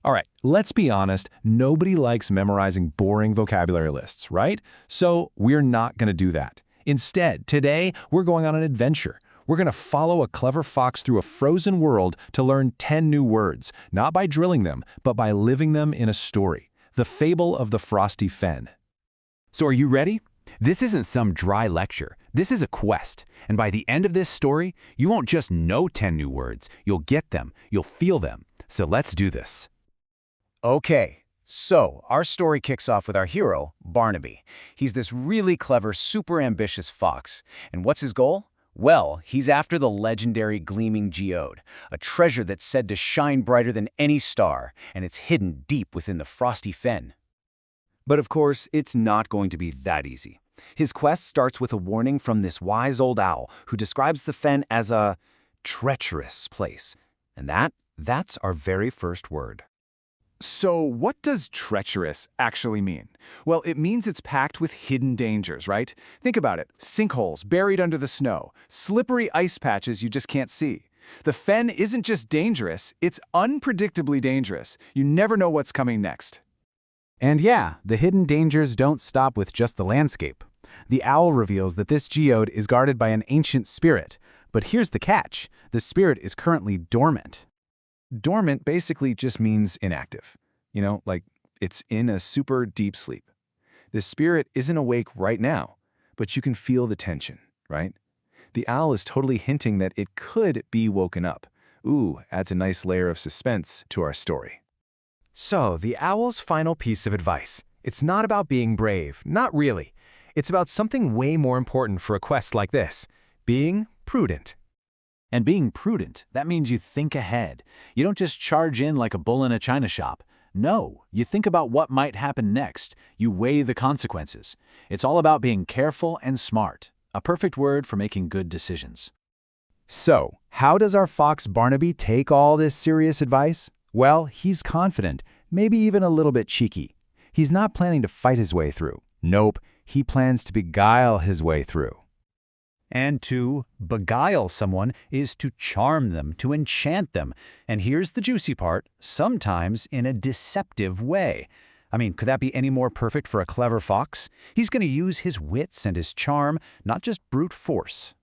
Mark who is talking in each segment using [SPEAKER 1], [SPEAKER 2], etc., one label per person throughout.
[SPEAKER 1] All right, let's be honest, nobody likes memorizing boring vocabulary lists, right? So we're not going to do that. Instead, today, we're going on an adventure. We're going to follow a clever fox through a frozen world to learn 10 new words, not by drilling them, but by living them in a story. The Fable of the Frosty Fen.
[SPEAKER 2] So are you ready? This isn't some dry lecture. This is a quest. And by the end of this story, you won't just know 10 new words. You'll get them. You'll feel them. So let's do this.
[SPEAKER 3] Okay, so our story kicks off with our hero, Barnaby. He's this really clever, super ambitious fox. And what's his goal? Well, he's after the legendary gleaming geode, a treasure that's said to shine brighter than any star, and it's hidden deep within the Frosty Fen. But of course, it's not going to be that easy. His quest starts with a warning from this wise old owl who describes the fen as a treacherous place. And that's our very first word.
[SPEAKER 4] So what does treacherous actually mean? Well, it means it's packed with hidden dangers, right? Think about it. Sinkholes buried under the snow, slippery ice patches you just can't see. The fen isn't just dangerous, it's unpredictably dangerous. You never know what's coming next.
[SPEAKER 3] And yeah, the hidden dangers don't stop with just the landscape. The owl reveals that this geode is guarded by an ancient spirit. But here's the catch. The spirit is currently dormant.
[SPEAKER 4] Dormant basically just means inactive. You know, like it's in a super deep sleep. The spirit isn't awake right now, but you can feel the tension, right? The owl is totally hinting that it could be woken up. Ooh, adds a nice layer of suspense to our story.
[SPEAKER 5] So, the owl's final piece of advice. It's not about being brave, not really. It's about something way more important for a quest like this, being prudent.
[SPEAKER 2] And being prudent, that means you think ahead. You don't just charge in like a bull in a china shop. No, you think about what might happen next. You weigh the consequences. It's all about being careful and smart. A perfect word for making good decisions.
[SPEAKER 3] So, how does our fox Barnaby take all this serious advice? Well, he's confident, maybe even a little bit cheeky. He's not planning to fight his way through. Nope, he plans to beguile his way through.
[SPEAKER 2] And to beguile someone is to charm them, to enchant them. And here's the juicy part, sometimes in a deceptive way. I mean, could that be any more perfect for a clever fox? He's going to use his wits and his charm, not just brute force.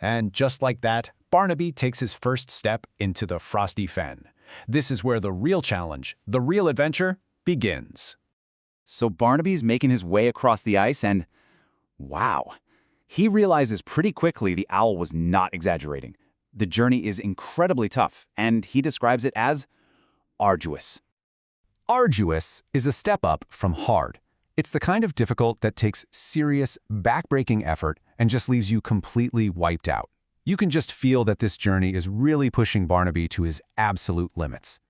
[SPEAKER 1] And just like that, Barnaby takes his first step into the Frosty Fen. This is where the real challenge, the real adventure, begins.
[SPEAKER 3] So Barnaby's making his way across the ice and, wow. He realizes pretty quickly the owl was not exaggerating. The journey is incredibly tough, and he describes it as arduous.
[SPEAKER 1] Arduous is a step up from hard. It's the kind of difficult that takes serious, back-breaking effort and just leaves you completely wiped out. You can just feel that this journey is really pushing Barnaby to his absolute limits.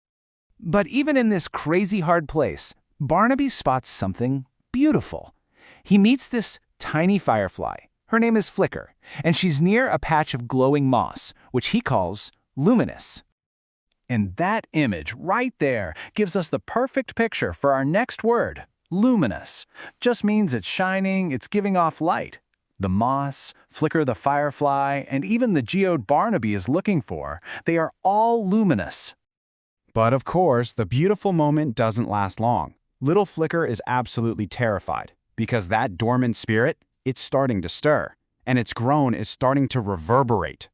[SPEAKER 3] But even in this crazy hard place, Barnaby spots something beautiful. He meets this tiny firefly. Her name is Flicker, and she's near a patch of glowing moss, which he calls luminous.
[SPEAKER 4] And that image right there gives us the perfect picture for our next word, luminous. Just means it's shining, it's giving off light. The moss, Flicker the firefly, and even the geode Barnaby is looking for, they are all luminous.
[SPEAKER 3] But of course, the beautiful moment doesn't last long. Little Flicker is absolutely terrified, because that dormant spirit, it's starting to stir, and its groan is starting to reverberate.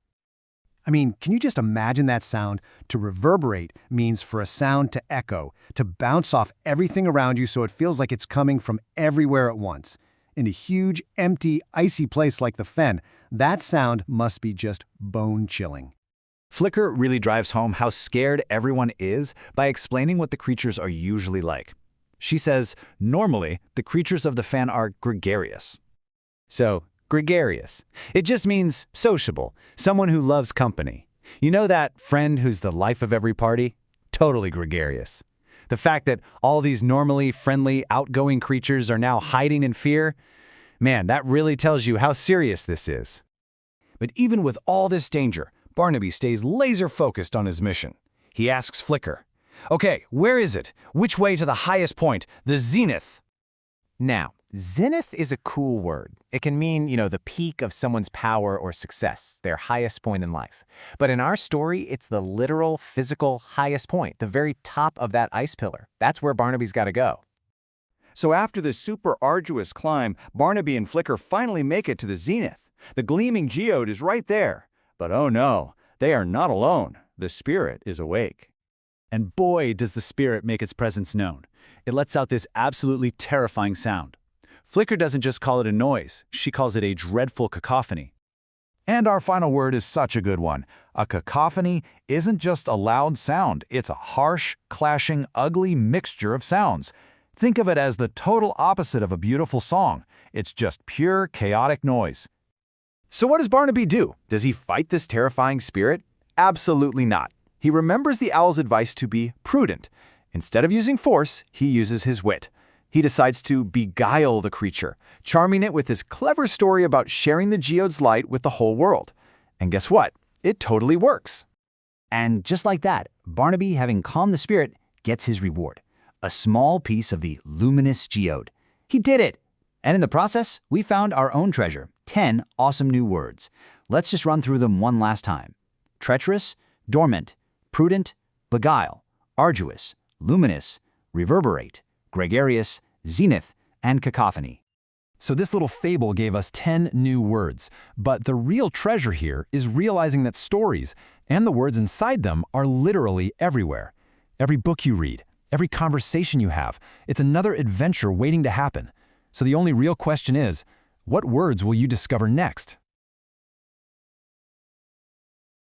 [SPEAKER 5] I mean, can you just imagine that sound? To reverberate means for a sound to echo, to bounce off everything around you so it feels like it's coming from everywhere at once. In a huge, empty, icy place like the fen, that sound must be just bone-chilling.
[SPEAKER 2] Flicker really drives home how scared everyone is by explaining what the creatures are usually like. She says, normally, the creatures of the fen are gregarious. So, gregarious. It just means sociable, someone who loves company. You know that friend who's the life of every party? Totally gregarious. The fact that all these normally friendly, outgoing creatures are now hiding in fear, man, that really tells you how serious this is.
[SPEAKER 1] But even with all this danger, Barnaby stays laser-focused on his mission. He asks Flicker, "Okay, where is it? Which way to the highest point, the zenith?"
[SPEAKER 5] Now,
[SPEAKER 6] Zenith is a cool word. It can mean, the peak of someone's power or success, their highest point in life. But in our story, it's the literal, physical highest point, the very top of that ice pillar. That's where Barnaby's got to go.
[SPEAKER 2] So after this super arduous climb, Barnaby and Flicker finally make it to the zenith. The gleaming geode is right there. But oh no, they are not alone. The spirit is awake.
[SPEAKER 7] And boy, does the spirit make its presence known. It lets out this absolutely terrifying sound. Flicker doesn't just call it a noise, she calls it a dreadful cacophony.
[SPEAKER 1] And our final word is such a good one. A cacophony isn't just a loud sound, it's a harsh, clashing, ugly mixture of sounds. Think of it as the total opposite of a beautiful song. It's just pure, chaotic noise.
[SPEAKER 3] So what does Barnaby do? Does he fight this terrifying spirit? Absolutely not. He remembers the owl's advice to be prudent. Instead of using force, he uses his wit. He decides to beguile the creature, charming it with his clever story about sharing the geode's light with the whole world. And guess what? It totally works.
[SPEAKER 2] And just like that, Barnaby, having calmed the spirit, gets his reward. A small piece of the luminous geode. He did it! And in the process, we found our own treasure, 10 awesome new words. Let's just run through them one last time. Treacherous, dormant, prudent, beguile, arduous, luminous, reverberate, gregarious, zenith, and cacophony.
[SPEAKER 1] So this little fable gave us 10 new words, but the real treasure here is realizing that stories and the words inside them are literally everywhere. Every book you read, every conversation you have, it's another adventure waiting to happen. So the only real question is, what words will you discover next?